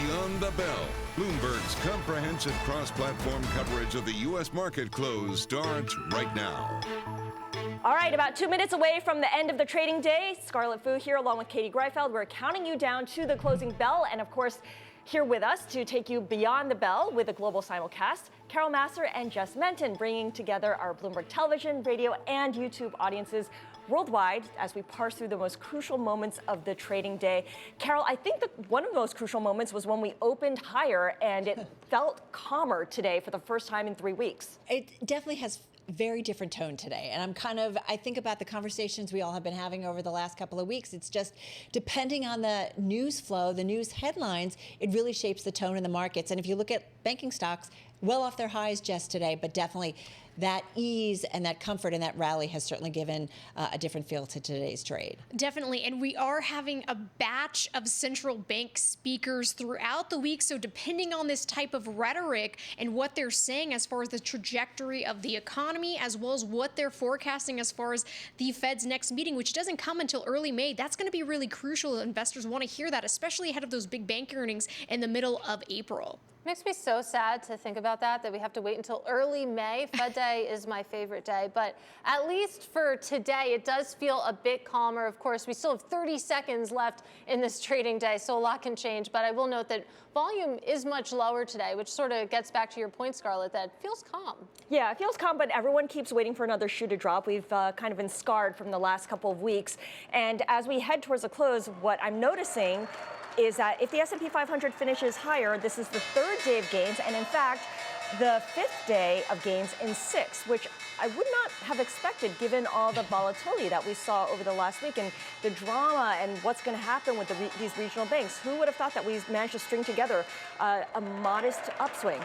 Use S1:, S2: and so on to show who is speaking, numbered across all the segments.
S1: Beyond the Bell, Bloomberg's comprehensive cross-platform coverage of the U.S. market close starts right now.
S2: All right, about 2 minutes away from the end of the trading day. Scarlet Fu here along with Katie Greifeld. We're counting you down to the closing bell. And of course, here with us to take you beyond the bell with a global simulcast, Carol Massar and Jess Menton, bringing together our Bloomberg Television, radio, and YouTube audiences worldwide as we parse through the most crucial moments of the trading day. Carol, I think that one of the most crucial moments was when we opened higher and it felt calmer today for the first time in 3 weeks.
S3: It definitely has very different tone today. And I think about the conversations we all have been having over the last couple of weeks. It's just depending on the news flow, the news headlines, it really shapes the tone in the markets. And if you look at banking stocks, well off their highs just today, but definitely that ease and that comfort and that rally has certainly given a different feel to today's trade.
S4: Definitely. And we are having a batch of central bank speakers throughout the week. So depending on this type of rhetoric and what they're saying as far as the trajectory of the economy, as well as what they're forecasting as far as the Fed's next meeting, which doesn't come until early May, that's going to be really crucial. Investors want to hear that, especially ahead of those big bank earnings in the middle of April.
S5: Makes me so sad to think about that we have to wait until early May. Fed Day is my favorite day, but at least for today, it does feel a bit calmer. Of course, we still have 30 seconds left in this trading day, so a lot can change, but I will note that volume is much lower today, which sort of gets back to your point, Scarlett, that feels calm.
S2: Yeah, it feels calm, but everyone keeps waiting for another shoe to drop. We've kind of been scarred from the last couple of weeks, and as we head towards the close, what I'm noticing is that if the S&P 500 finishes higher, this is the third day of gains, and in fact, the fifth day of gains in 6, which I would not have expected given all the volatility that we saw over the last week and the drama and what's going to happen with these regional banks. Who would have thought that we managed to string together a modest upswing?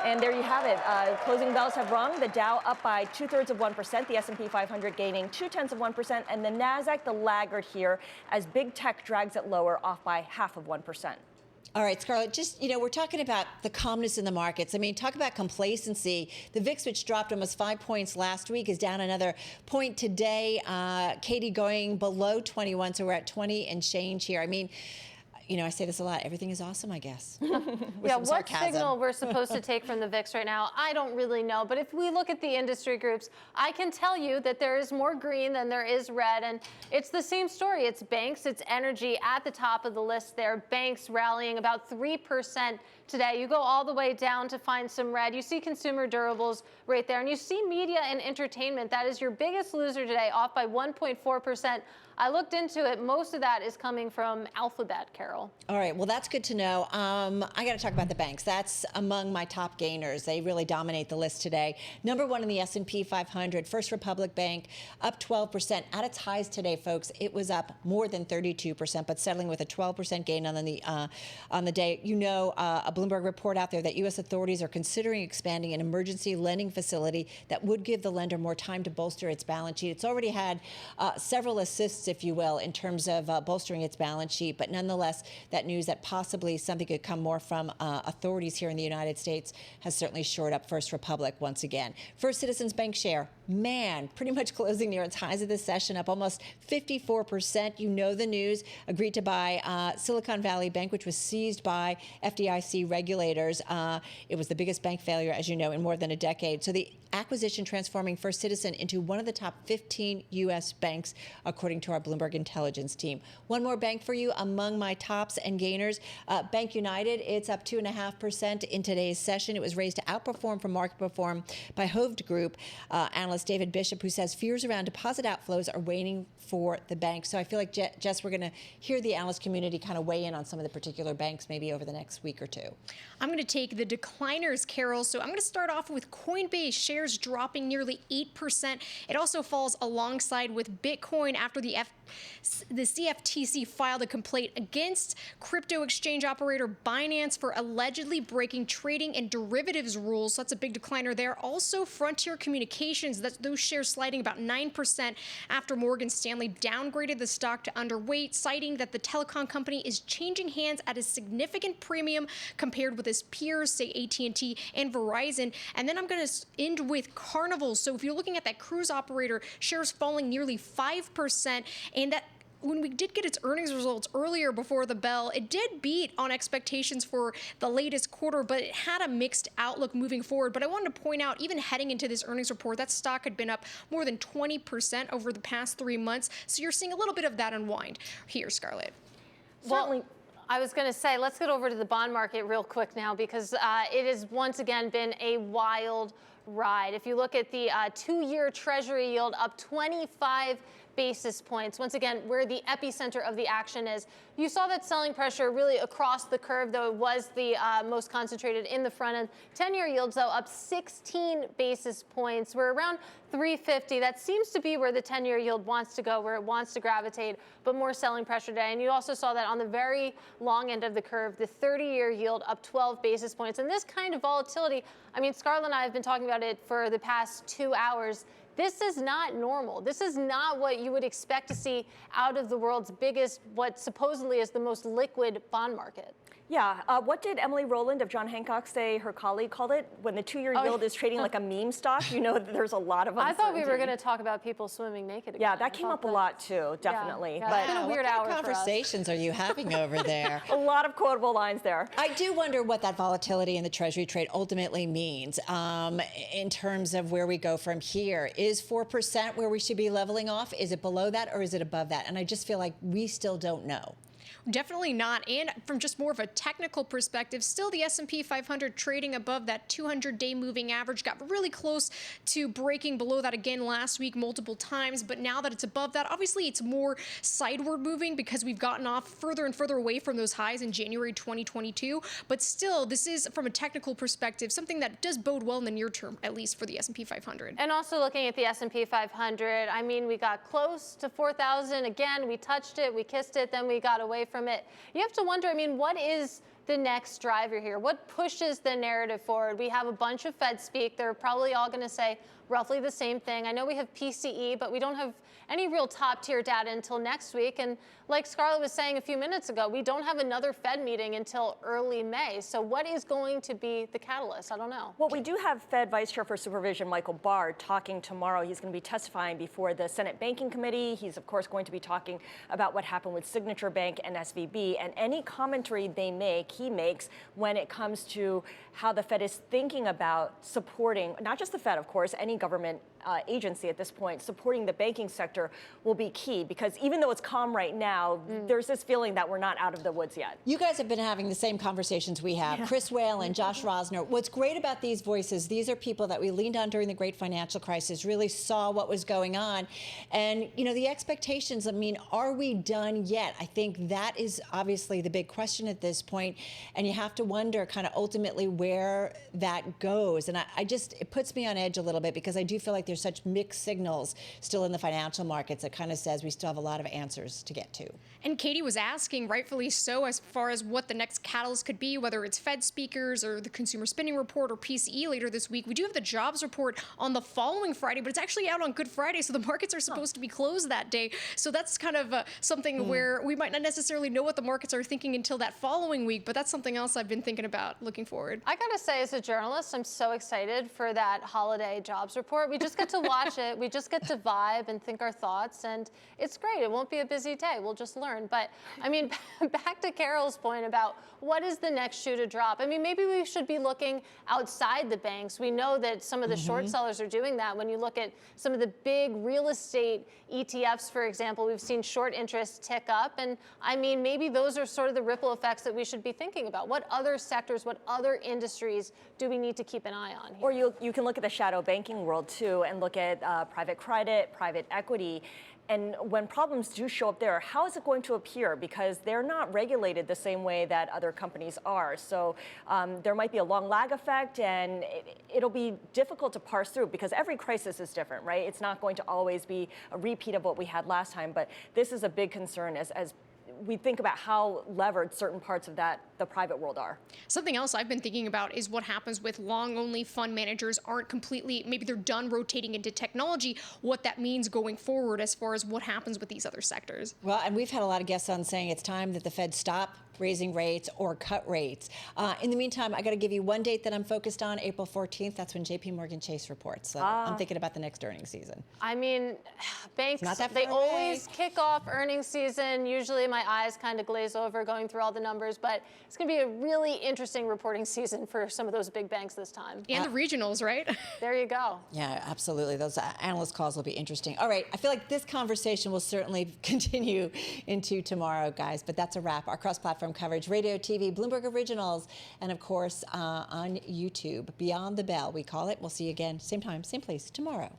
S2: And there you have it. Closing bells have rung. The Dow up by 0.2%, the S&P 500 gaining 0.2%, and the Nasdaq the laggard here as big tech drags it lower, off by 0.5%.
S3: All right, Scarlett, just, we're talking about the calmness in the markets. I mean, talk about complacency. The VIX, which dropped almost 5 points last week, is down another point today. Katie going below 21, so we're at 20 and change here. I mean, I say this a lot. Everything is awesome, I guess.
S5: Yeah, what signal we're supposed to take from the VIX right now, I don't really know. But if we look at the industry groups, I can tell you that there is more green than there is red. And it's the same story. It's banks, it's energy at the top of the list there. Banks rallying about 3% today. You go all the way down to find some red. You see consumer durables right there. And you see media and entertainment. That is your biggest loser today, off by 1.4%. I looked into it. Most of that is coming from Alphabet, Carol.
S3: All right. Well, that's good to know. I got to talk about the banks. That's among my top gainers. They really dominate the list today. Number one in the S&P 500, First Republic Bank, up 12%. At its highs today, folks, it was up more than 32%, but settling with a 12% gain on the day. A Bloomberg report out there that U.S. authorities are considering expanding an emergency lending facility that would give the lender more time to bolster its balance sheet. It's already had several assists, if you will, in terms of bolstering its balance sheet. But nonetheless, that news that possibly something could come more from authorities here in the United States has certainly shored up First Republic once again. First Citizens Bank share, pretty much closing near its highs of this session, up almost 54%. You know the news. Agreed to buy Silicon Valley Bank, which was seized by FDIC regulators. It was the biggest bank failure, as you know, in more than a decade. So the acquisition transforming First Citizen into one of the top 15 U.S. banks, according to our Bloomberg intelligence team. One more bank for you among my tops and gainers. Bank United, it's up 2.5% in today's session. It was raised to outperform from market perform by Hovde Group analyst David Bishop, who says fears around deposit outflows are waning for the bank. So I feel like, Jess, we're going to hear the analyst community kind of weigh in on some of the particular banks maybe over the next week or two.
S4: I'm going to take the decliners, Carol. So I'm going to start off with Coinbase shares dropping nearly 8%. It also falls alongside with Bitcoin after the CFTC filed a complaint against crypto exchange operator Binance for allegedly breaking trading and derivatives rules. So that's a big decliner there. Also, Frontier Communications, those shares sliding about 9% after Morgan Stanley downgraded the stock to underweight, citing that the telecom company is changing hands at a significant premium compared with its peers, say AT&T and Verizon. And then I'm going to end with Carnival. So if you're looking at that cruise operator, shares falling nearly 5%, and that when we did get its earnings results earlier before the bell, it did beat on expectations for the latest quarter, but it had a mixed outlook moving forward. But I wanted to point out, even heading into this earnings report, that stock had been up more than 20% over the past 3 months. So you're seeing a little bit of that unwind here, Scarlett.
S5: Well, I was going to say, let's get over to the bond market real quick now, because it has once again been a wild ride. If you look at the 2-year Treasury yield, up 25 basis points. Once again, where the epicenter of the action is. You saw that selling pressure really across the curve, though it was the most concentrated in the front end. 10-year yields, though, up 16 basis points. We're around 350. That seems to be where the 10-year yield wants to go, where it wants to gravitate, but more selling pressure today. And you also saw that on the very long end of the curve, the 30-year yield up 12 basis points. And this kind of volatility, I mean, Scarlett and I have been talking about it for the past 2 hours. This is not normal. This is not what you would expect to see out of the world's biggest, what supposedly is the most liquid bond market.
S2: Yeah, what did Emily Rowland of John Hancock say her colleague called it? When the 2-year yield is trading like a meme stock, you know that there's a lot of uncertainty.
S5: I thought we were going to talk about people swimming naked again.
S2: Yeah, that came up a lot too, definitely.
S5: Yeah,
S2: but
S5: it's been a weird hour for us.
S3: What conversations are you having over there?
S2: A lot of quotable lines there.
S3: I do wonder what that volatility in the Treasury trade ultimately means in terms of where we go from here. Is 4% where we should be leveling off? Is it below that or is it above that? And I just feel like we still don't know.
S4: Definitely not. And from just more of a technical perspective, still the S&P 500 trading above that 200-day moving average. Got really close to breaking below that again last week multiple times. But now that it's above that, obviously it's more sideward moving because we've gotten off further and further away from those highs in January 2022. But still, this is, from a technical perspective, something that does bode well in the near term, at least for the S&P 500.
S5: And also looking at the S&P 500, I mean, we got close to 4,000. Again, we touched it, we kissed it, then we got away from it. You have to wonder, I mean, what is the next driver here? What pushes the narrative forward? We have a bunch of Fed speak. They're probably all going to say roughly the same thing. I know we have PCE, but we don't have any real top-tier data until next week. And like Scarlett was saying a few minutes ago, we don't have another Fed meeting until early May. So what is going to be the catalyst? I don't know.
S2: Well, we do have Fed Vice Chair for Supervision Michael Barr talking tomorrow. He's going to be testifying before the Senate Banking Committee. He's, of course, going to be talking about what happened with Signature Bank and SVB. And any commentary he makes when it comes to how the Fed is thinking about supporting, not just the Fed, of course, any government agency at this point, supporting the banking sector will be key, because even though it's calm right now, there's this feeling that we're not out of the woods yet.
S3: You guys have been having the same conversations we have. Yeah. Chris Whalen, Josh Rosner. What's great about these voices, these are people that we leaned on during the great financial crisis, really saw what was going on. And, you know, the expectations, I mean, are we done yet? I think that is obviously the big question at this point. And you have to wonder kind of ultimately where that goes. And it puts me on edge a little bit, because I do feel like there's such mixed signals still in the financial markets that kind of says we still have a lot of answers to get to.
S4: And Katie was asking, rightfully so, as far as what the next catalyst could be, whether it's Fed speakers or the consumer spending report or PCE later this week. We do have the jobs report on the following Friday, but it's actually out on Good Friday, so the markets are supposed to be closed that day. So that's kind of something where we might not necessarily know what the markets are thinking until that following week, but that's something else I've been thinking about looking forward.
S5: I gotta say, as a journalist, I'm so excited for that holiday jobs report. We just get to watch it. We just get to vibe and think our thoughts, and it's great. It won't be a busy day. We'll just learn. But I mean, back to Carol's point about what is the next shoe to drop. I mean, maybe we should be looking outside the banks. We know that some of the short sellers are doing that. When you look at some of the big real estate ETFs, for example, we've seen short interest tick up. And I mean, maybe those are sort of the ripple effects that we should be thinking about. What other sectors, what other industries do we need to keep an eye on here?
S2: Or you can look at the shadow banking world too, and look at private credit, private equity. And when problems do show up there, how is it going to appear? Because they're not regulated the same way that other companies are. So there might be a long lag effect, and it'll be difficult to parse through, because every crisis is different, right? It's not going to always be a repeat of what we had last time. But this is a big concern as we think about how levered certain parts of the private world are.
S4: Something else I've been thinking about is what happens with long-only fund managers aren't completely, maybe they're done rotating into technology, what that means going forward as far as what happens with these other sectors.
S3: Well, and we've had a lot of guests on saying it's time that the Fed stop raising rates or cut rates. In the meantime, I got to give you one date that I'm focused on, April 14th. That's when JP Morgan Chase reports. So I'm thinking about the next earnings season.
S5: I mean, banks, they
S3: away.
S5: always kick off earnings season. Usually my eyes kind of glaze over going through all the numbers, but it's going to be a really interesting reporting season for some of those big banks this time.
S4: And the regionals, right?
S5: There you go.
S3: Yeah, absolutely. Those analyst calls will be interesting. All right, I feel like this conversation will certainly continue into tomorrow, guys, but that's a wrap. Our cross-platform coverage, radio, TV, Bloomberg Originals, and of course on YouTube, Beyond the Bell, we call it. We'll see you again, same time, same place tomorrow.